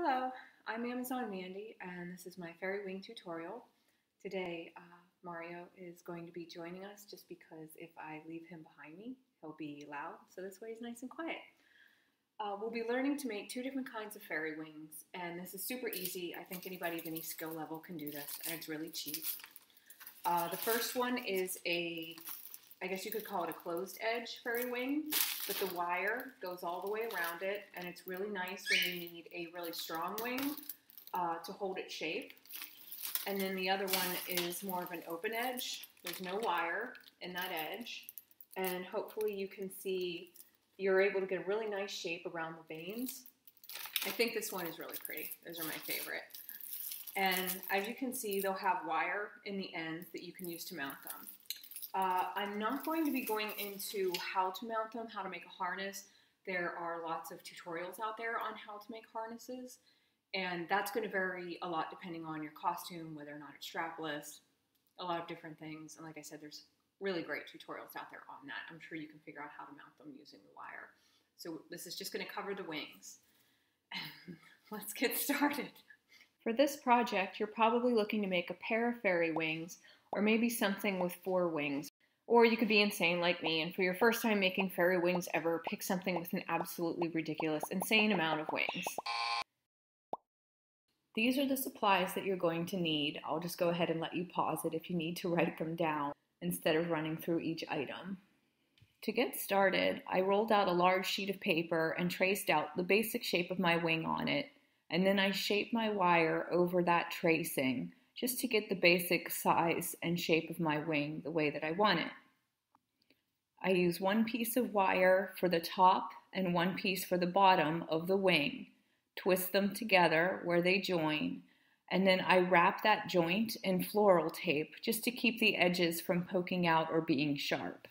Hello, I'm Amazon Mandy, and this is my fairy wing tutorial. Today, Mario is going to be joining us just because if I leave him behind me, he'll be loud, so this way he's nice and quiet. We'll be learning to make two different kinds of fairy wings, and this is super easy. I think anybody of any skill level can do this, and it's really cheap. The first one is I guess you could call it a closed edge fairy wing, but the wire goes all the way around it, and it's really nice when you need a really strong wing to hold its shape. And then the other one is more of an open edge. There's no wire in that edge, and hopefully you can see you're able to get a really nice shape around the veins. I think this one is really pretty. Those are my favorite. And as you can see, they'll have wire in the ends that you can use to mount them. I'm not going to be going into how to mount them, how to make a harness. There are lots of tutorials out there on how to make harnesses, and that's going to vary a lot depending on your costume, whether or not it's strapless, a lot of different things. And like I said, there's really great tutorials out there on that. I'm sure you can figure out how to mount them using the wire. So this is just going to cover the wings. Let's get started. For this project, you're probably looking to make a pair of fairy wings, or maybe something with 4 wings. Or you could be insane like me, and for your first time making fairy wings ever, pick something with an absolutely ridiculous, insane amount of wings. These are the supplies that you're going to need. I'll just go ahead and let you pause it if you need to write them down instead of running through each item. To get started, I rolled out a large sheet of paper and traced out the basic shape of my wing on it, and then I shaped my wire over that tracing, just to get the basic size and shape of my wing the way that I want it. I use one piece of wire for the top and one piece for the bottom of the wing, twist them together where they join, and then I wrap that joint in floral tape just to keep the edges from poking out or being sharp.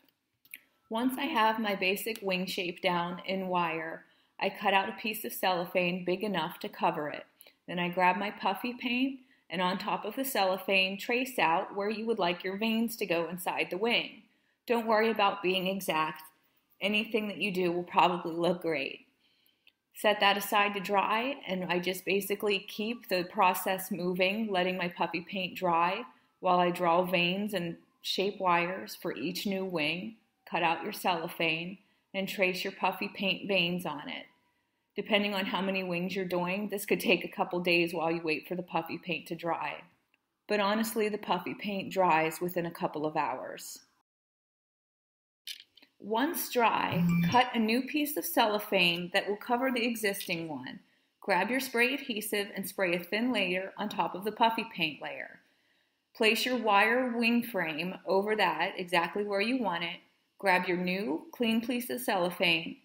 Once I have my basic wing shape down in wire, I cut out a piece of cellophane big enough to cover it. Then I grab my puffy paint, and on top of the cellophane, trace out where you would like your veins to go inside the wing. Don't worry about being exact. Anything that you do will probably look great. Set that aside to dry, and I just basically keep the process moving, letting my puffy paint dry while I draw veins and shape wires for each new wing. Cut out your cellophane and trace your puffy paint veins on it. Depending on how many wings you're doing, this could take a couple days while you wait for the puffy paint to dry. But honestly, the puffy paint dries within a couple of hours. Once dry, cut a new piece of cellophane that will cover the existing one. Grab your spray adhesive and spray a thin layer on top of the puffy paint layer. Place your wire wing frame over that exactly where you want it. Grab your new, clean piece of cellophane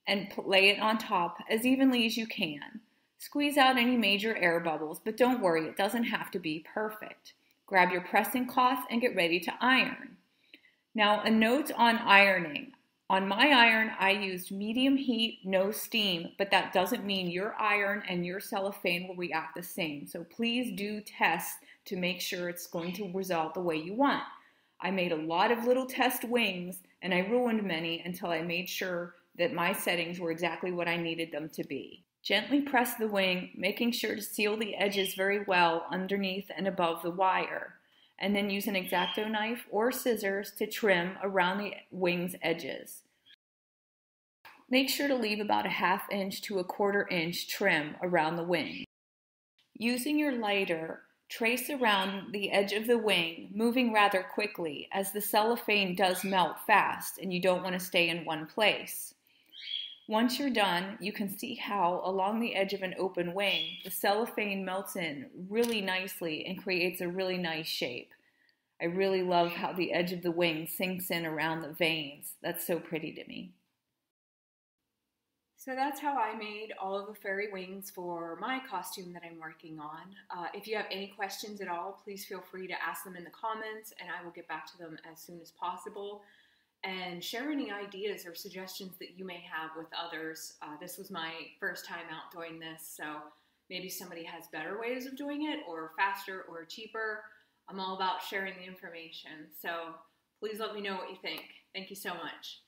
and lay it on top as evenly as you can. Squeeze out any major air bubbles, but don't worry, it doesn't have to be perfect. Grab your pressing cloth and get ready to iron. Now, a note on ironing. On my iron, I used medium heat, no steam, but that doesn't mean your iron and your cellophane will react the same. So please do test to make sure it's going to result the way you want. I made a lot of little test wings, and I ruined many until I made sure that my settings were exactly what I needed them to be. Gently press the wing, making sure to seal the edges very well underneath and above the wire, and then use an X-Acto knife or scissors to trim around the wing's edges. Make sure to leave about a 1/2 inch to a 1/4 inch trim around the wing. Using your lighter, trace around the edge of the wing, moving rather quickly as the cellophane does melt fast and you don't want to stay in one place. Once you're done, you can see how along the edge of an open wing, the cellophane melts in really nicely and creates a really nice shape. I really love how the edge of the wing sinks in around the veins. That's so pretty to me. So that's how I made all of the fairy wings for my costume that I'm working on. If you have any questions at all, please feel free to ask them in the comments and I will get back to them as soon as possible. And share any ideas or suggestions that you may have with others. This was my first time out doing this, so maybe somebody has better ways of doing it, or faster or cheaper. I'm all about sharing the information, so please let me know what you think. Thank you so much.